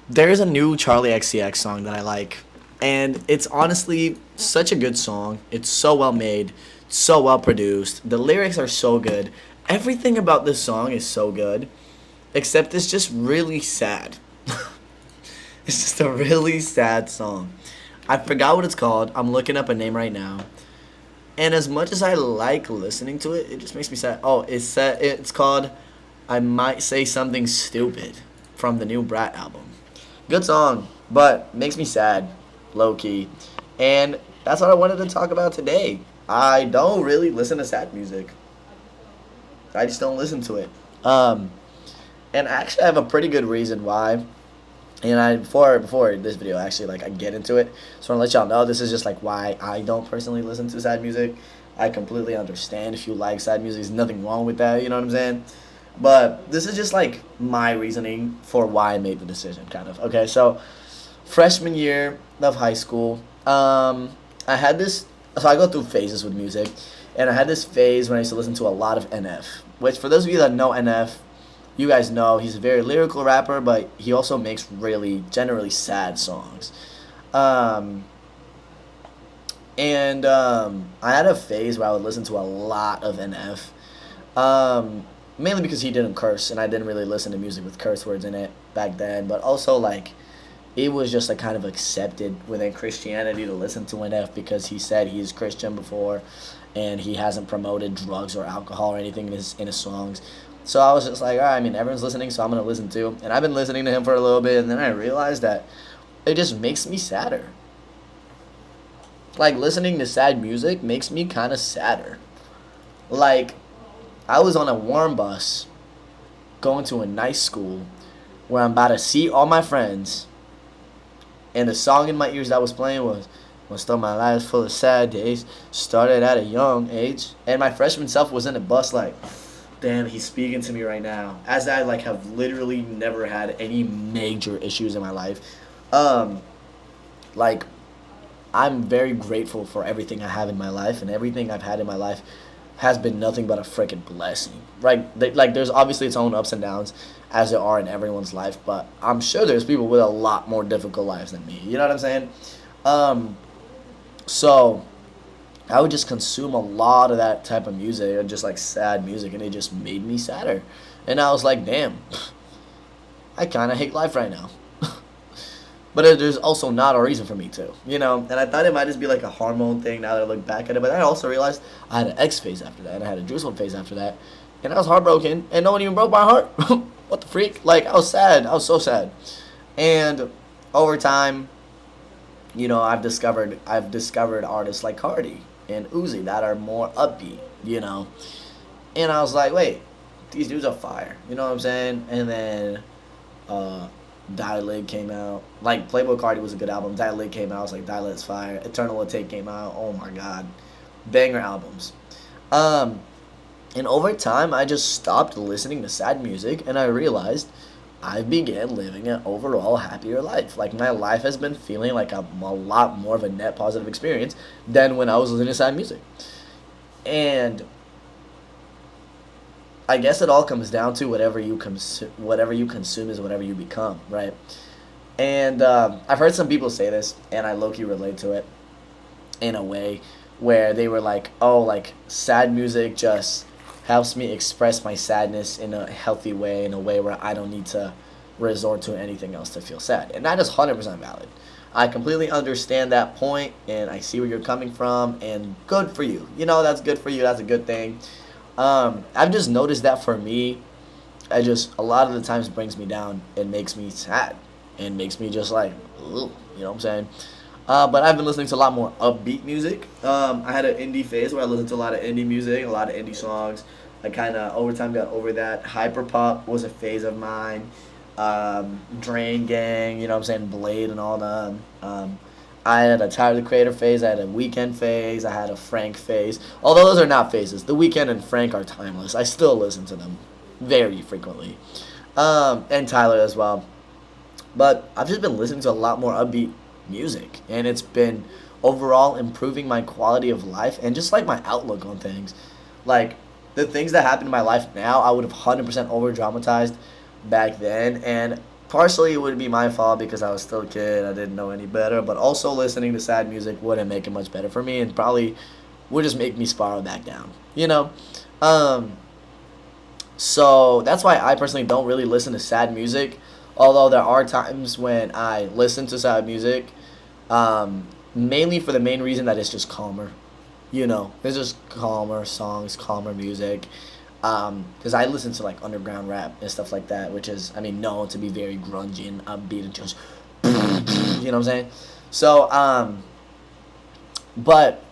There's a new Charlie XCX song that I like, and it's honestly such a good song. It's so well made, so well produced. The lyrics are so good. Everything about this song is so good, except it's just really sad. It's just a really sad song. I forgot what it's called. I'm looking up a name right now. And as much as I like listening to it, it just makes me sad. Oh, it's called "I Might Say Something Stupid" from the new Brat album. Good song, but makes me sad, low key. And that's what I wanted to talk about today. I don't really listen to sad music. I just don't listen to it. And I actually have a pretty good reason why. And I before this video actually like I get into it, so I want to let y'all know this is just like why I don't personally listen to sad music. I completely understand if you like sad music. There's nothing wrong with that. You know what I'm saying? But this is just like my reasoning for why I made the decision, kind of. Okay, so freshman year of high school, I had this. So I go through phases with music, and I had this phase when I used to listen to a lot of NF. Which, for those of you that know NF, you guys know he's a very lyrical rapper, but he also makes really generally sad songs. Um, and I had a phase where I would listen to a lot of NF. Mainly because he didn't curse, and I didn't really listen to music with curse words in it back then. But also, like, it was just like kind of accepted within Christianity to listen to NF because he said he's Christian before, and he hasn't promoted drugs or alcohol or anything in his songs. So I was just like, all right, I mean, everyone's listening, so I'm gonna listen too. And I've been listening to him for a little bit, and then I realized that it just makes me sadder. Like listening to sad music makes me kind of sadder. Like I was on a warm bus going to a nice school where I'm about to see all my friends, and the song in my ears that was playing was "Most of my life full of sad days, started at a young age." And my freshman self was in the bus like, damn, he's speaking to me right now. As I like have literally never had any major issues in my life. Um, like I'm very grateful for everything I have in my life, and everything I've had in my life has been nothing but a freaking blessing. Right? Like, there's obviously its own ups and downs, as there are in everyone's life, but I'm sure there's people with a lot more difficult lives than me. You know what I'm saying? Um, so I would just consume a lot of that type of music, or just like sad music, and it just made me sadder. And I was like, damn, I kind of hate life right now. But there's also not a reason for me to, you know. And I thought it might just be like a hormone thing now that I look back at it. But I also realized I had an X phase after that, and I had a Jerusalem phase after that, and I was heartbroken, and no one even broke my heart. What the freak? Like I was sad. I was so sad. And over time, you know, I've discovered artists like Cardi and Uzi that are more upbeat, you know. And I was like, wait, these dudes are fire. You know what I'm saying? And then uh Dialed came out. Like Playboy Cardi was a good album. Dialed came out. I was like, Dialed's fire. Eternal Take came out. Oh my god, banger albums. Um, and over time, I just stopped listening to sad music, and I realized I began living an overall happier life. Like my life has been feeling like a lot more of a net positive experience than when I was listening to sad music. And I guess it all comes down to whatever you consume is whatever you become, right? And I've heard some people say this, and I low key relate to it in a way where they were like, "Oh, like sad music just helps me express my sadness in a healthy way, in a way where I don't need to resort to anything else to feel sad," and that is 100% valid. I completely understand that point, and I see where you're coming from, and good for you. You know, that's good for you. That's a good thing. I've just noticed that for me, I just a lot of the times brings me down and makes me sad and makes me just like, ugh, you know what I'm saying? But I've been listening to a lot more upbeat music. I had an indie phase where I listened to a lot of indie music, a lot of indie songs. I kind of over time got over that. Hyperpop was a phase of mine. Drain Gang, you know what I'm saying? Blade and all that. I had a Tyler the Creator phase. I had a Weekend phase. I had a Frank phase. Although those are not phases. The Weekend and Frank are timeless. I still listen to them very frequently. And Tyler as well. But I've just been listening to a lot more upbeat music, and it's been overall improving my quality of life and just like my outlook on things. Like the things that happen in my life now, I would have 100% over dramatized back then, and partially it would be my fault because I was still a kid, I didn't know any better, but also listening to sad music wouldn't make it much better for me and probably would just make me spiral back down, you know? Um, so that's why I personally don't really listen to sad music, although there are times when I listen to sad music, mainly for the main reason that it's just calmer. It's just calmer songs, calmer music. Because I listen to like underground rap and stuff like that, which is, I mean, known to be very grungy and upbeat and just, you know what I'm saying? So, but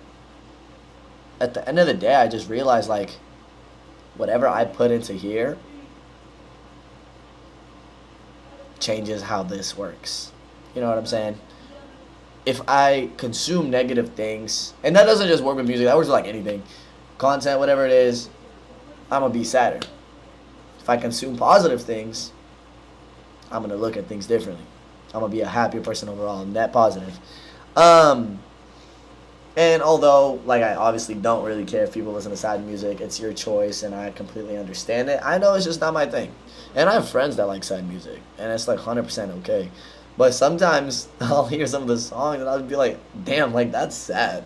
at the end of the day, I just realized like whatever I put into here changes how this works. You know what I'm saying? If I consume negative things, and that doesn't just work with music, that works with like anything, content, whatever it is, I'm gonna be sadder. If I consume positive things, I'm gonna look at things differently. I'm gonna be a happier person overall, and that positive. Um, and although, like, I obviously don't really care if people listen to sad music, it's your choice, and I completely understand it. I know it's just not my thing, and I have friends that like sad music, and it's like 100% okay. But sometimes I'll hear some of the songs, and I'll be like, "Damn, like that's sad."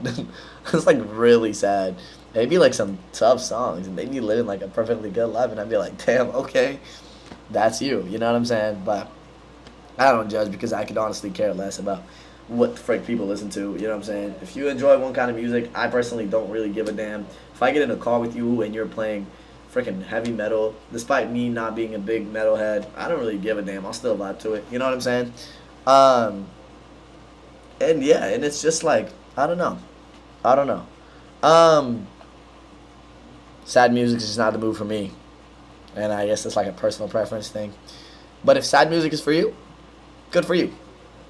It's like really sad. Maybe like some tough songs, and they be living like a perfectly good life, and I'd be like, "Damn, okay, that's you." You know what I'm saying? But I don't judge because I could honestly care less about what the frick people listen to. You know what I'm saying? If you enjoy one kind of music, I personally don't really give a damn. If I get in a car with you and you're playing freaking heavy metal, despite me not being a big metalhead, I don't really give a damn. I'll still vibe to it. You know what I'm saying? Um, and yeah, and it's just like, I don't know. I don't know. Um, Sad music is just not the move for me. And I guess it's like a personal preference thing. But if sad music is for you, good for you.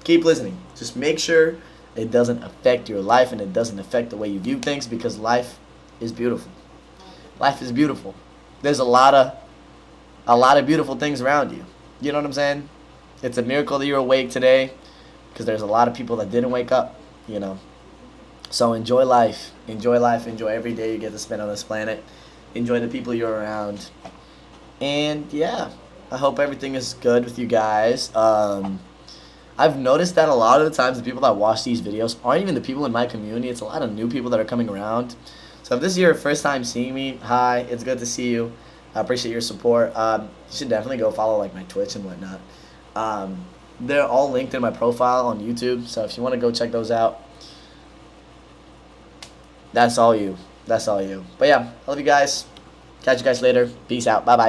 Keep listening. Just make sure it doesn't affect your life and it doesn't affect the way you view things because life is beautiful. Life is beautiful. There's a lot of beautiful things around you. You know what I'm saying? It's a miracle that you're awake today because there's a lot of people that didn't wake up, you know. So enjoy life. Enjoy life. Enjoy every day you get to spend on this planet. Enjoy the people you're around. And yeah, I hope everything is good with you guys. I've noticed that a lot of the times the people that watch these videos aren't even the people in my community. It's a lot of new people that are coming around. So if this is your first time seeing me, hi, it's good to see you. I appreciate your support. You should definitely go follow like my Twitch and whatnot. They're all linked in my profile on YouTube. So if you want to go check those out, that's all you. That's all you. But yeah, I love you guys. Catch you guys later. Peace out. Bye bye.